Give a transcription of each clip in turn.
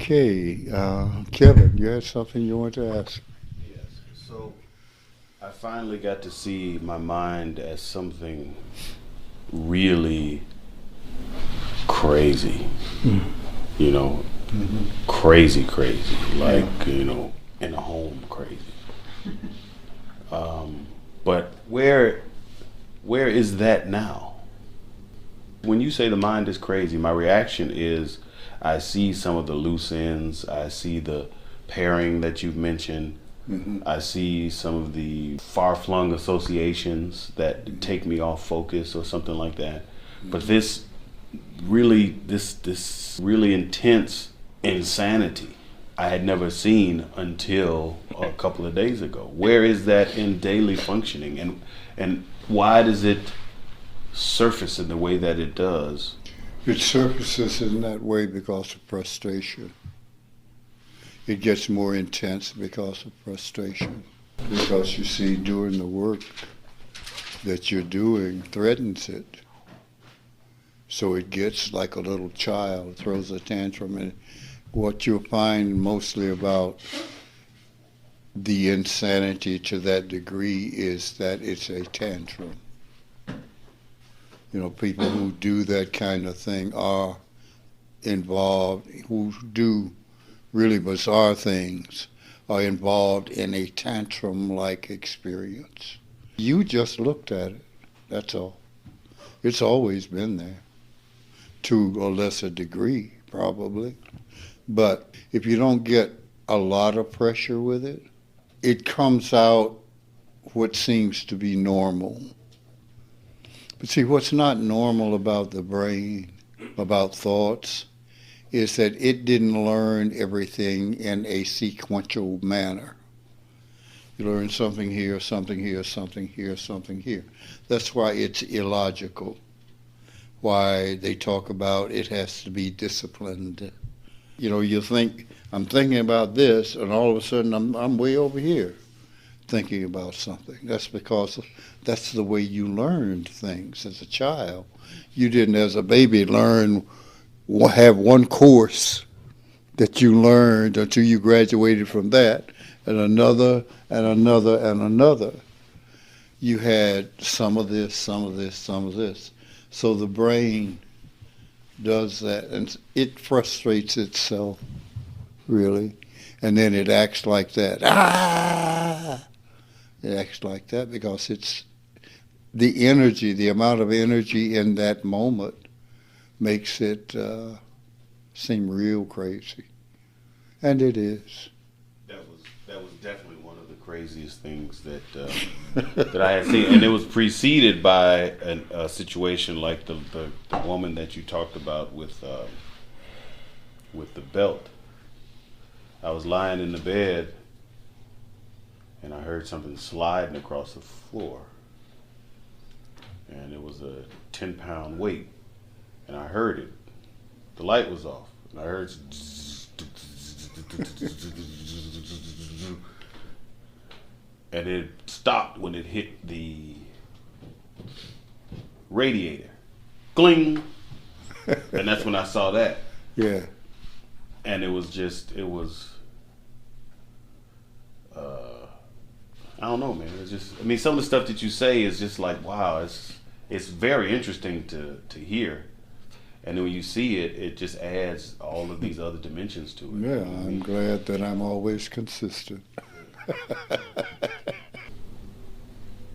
Okay, Kevin, you had something you want to ask? Yes. So I finally got to see my mind as something really crazy. You know, crazy, crazy. Like, Yeah. in a home crazy. But where is that now? When you say the mind is crazy, my reaction is I see some of the loose ends. I see the pairing that you've mentioned. Hmm. I see some of the far-flung associations that take me off focus or something like that. But this really intense insanity I had never seen until a couple of days ago. Where is that in daily functioning, and why does it surface in the way that it does? It surfaces in that way because of frustration. It gets more intense because of frustration. Because you see, doing the work that you're doing threatens it. So it gets like a little child, throws a tantrum. And what you'll find mostly about the insanity to that degree is that it's a tantrum. People who do that kind of thing are involved, who do really bizarre things, are involved in a tantrum-like experience. You just looked at it, that's all. It's always been there, to a lesser degree, probably. But if you don't get a lot of pressure with it, it comes out what seems to be normal. But see, what's not normal about the brain, about thoughts, is that it didn't learn everything in a sequential manner. You learn something here, something here, something here, something here. That's why it's illogical, why they talk about it has to be disciplined. You think, I'm thinking about this, and all of a sudden I'm way over here thinking about something. That's because that's the way you learned things as a child. You didn't, as a baby, have one course that you learned until you graduated from that, and another, and another, and another. You had some of this, some of this, some of this. So the brain does that, and it frustrates itself, really, and then it acts like that. It acts like that because it's the energy, the amount of energy in that moment makes it seem real crazy, and it is. That was definitely one of the craziest things that I had seen, and it was preceded by a situation like the woman that you talked about with the belt. I was lying in the bed, and I heard something sliding across the floor, and it was a 10-pound weight, and I heard it. The light was off, and I heard. And it stopped when it hit the radiator. Gling! And that's when I saw that. Yeah. And it was I don't know, man. It's just, some of the stuff that you say is just like, wow, it's very interesting to hear. And then when you see it, it just adds all of these other dimensions to it. Yeah, I'm glad that I'm always consistent.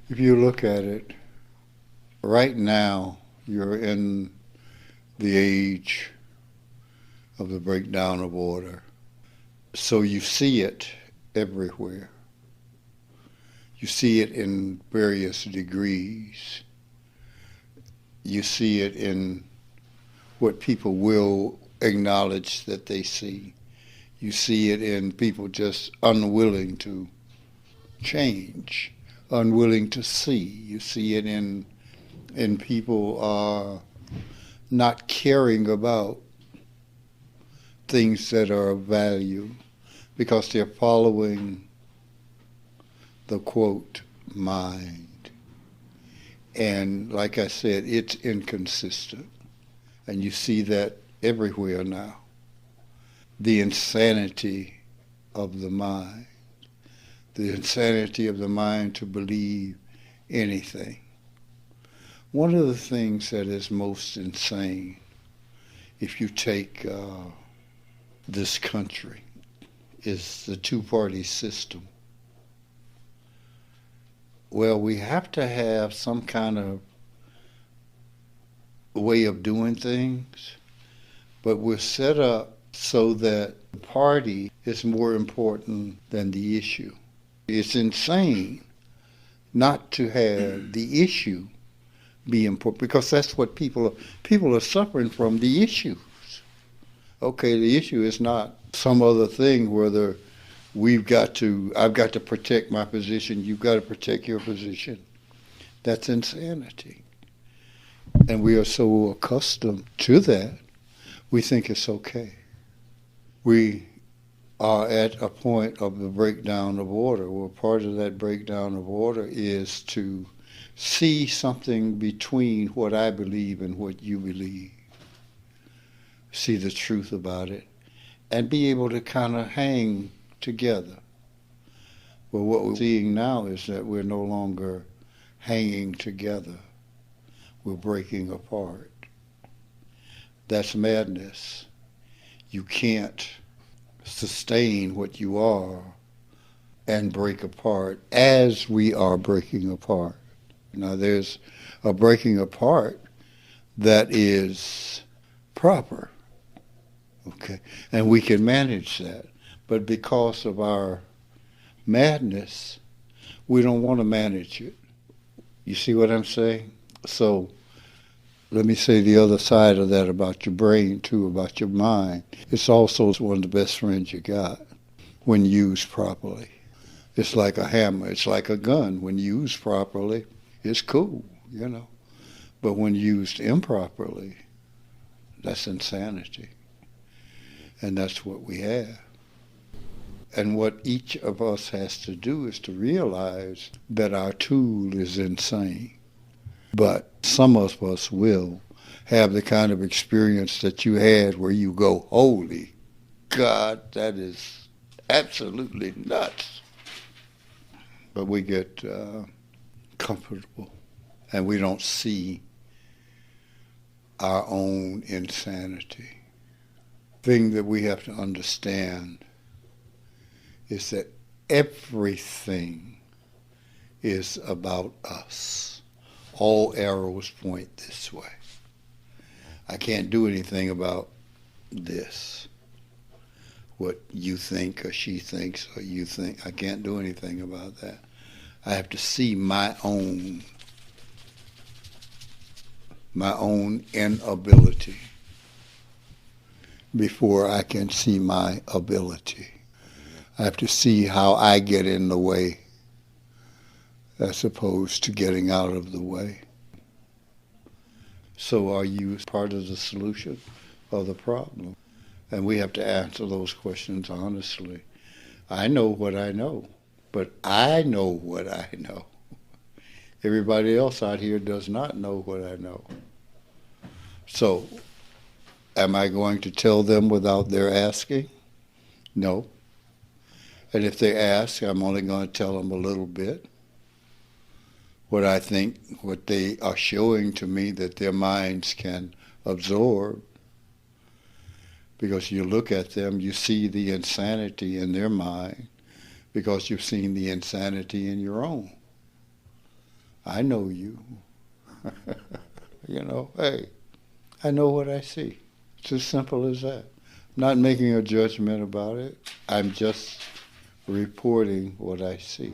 If you look at it, right now, you're in the age of the breakdown of order. So you see it everywhere. You see it in various degrees. You see it in what people will acknowledge that they see. You see it in people just unwilling to change, unwilling to see. You see it in people not caring about things that are of value because they're following the quote mind. And like I said, it's inconsistent. And you see that everywhere now. the insanity of the mind. The insanity of the mind to believe anything. One of the things that is most insane, if you take this country, is the two-party system. Well, we have to have some kind of way of doing things, but we're set up so that the party is more important than the issue. It's insane not to have the issue be important, because that's what people are suffering from, the issues. Okay, the issue is not some other thing, whether I've got to protect my position, you've got to protect your position. That's insanity. And we are so accustomed to that, we think it's okay. We are at a point of the breakdown of order. Well, part of that breakdown of order is to see something between what I believe and what you believe. See the truth about it, and be able to kind of hang together. Well, what we're seeing now is that we're no longer hanging together. We're breaking apart. That's madness. You can't sustain what you are and break apart as we are breaking apart. Now, there's a breaking apart that is proper, okay, and we can manage that. But because of our madness, we don't want to manage it. You see what I'm saying? So let me say the other side of that about your brain, too, about your mind. It's also one of the best friends you got when used properly. It's like a hammer. It's like a gun. When used properly, it's cool, you know. But when used improperly, that's insanity. And that's what we have. And what each of us has to do is to realize that our tool is insane. But some of us will have the kind of experience that you had where you go, holy God, that is absolutely nuts. But we get comfortable, and we don't see our own insanity. The thing that we have to understand is that everything is about us. All arrows point this way. I can't do anything about this. What you think or she thinks or you think, I can't do anything about that. I have to see my own inability before I can see my ability. I have to see how I get in the way as opposed to getting out of the way. So are you part of the solution or the problem? And we have to answer those questions honestly. I know what I know, but I know what I know. Everybody else out here does not know what I know. So, am I going to tell them without their asking? No. And if they ask, I'm only going to tell them a little bit. What I think, what they are showing to me that their minds can absorb. Because you look at them, you see the insanity in their mind because you've seen the insanity in your own. I know you. You know, hey, I know what I see. It's as simple as that. I'm not making a judgment about it. I'm just reporting what I see.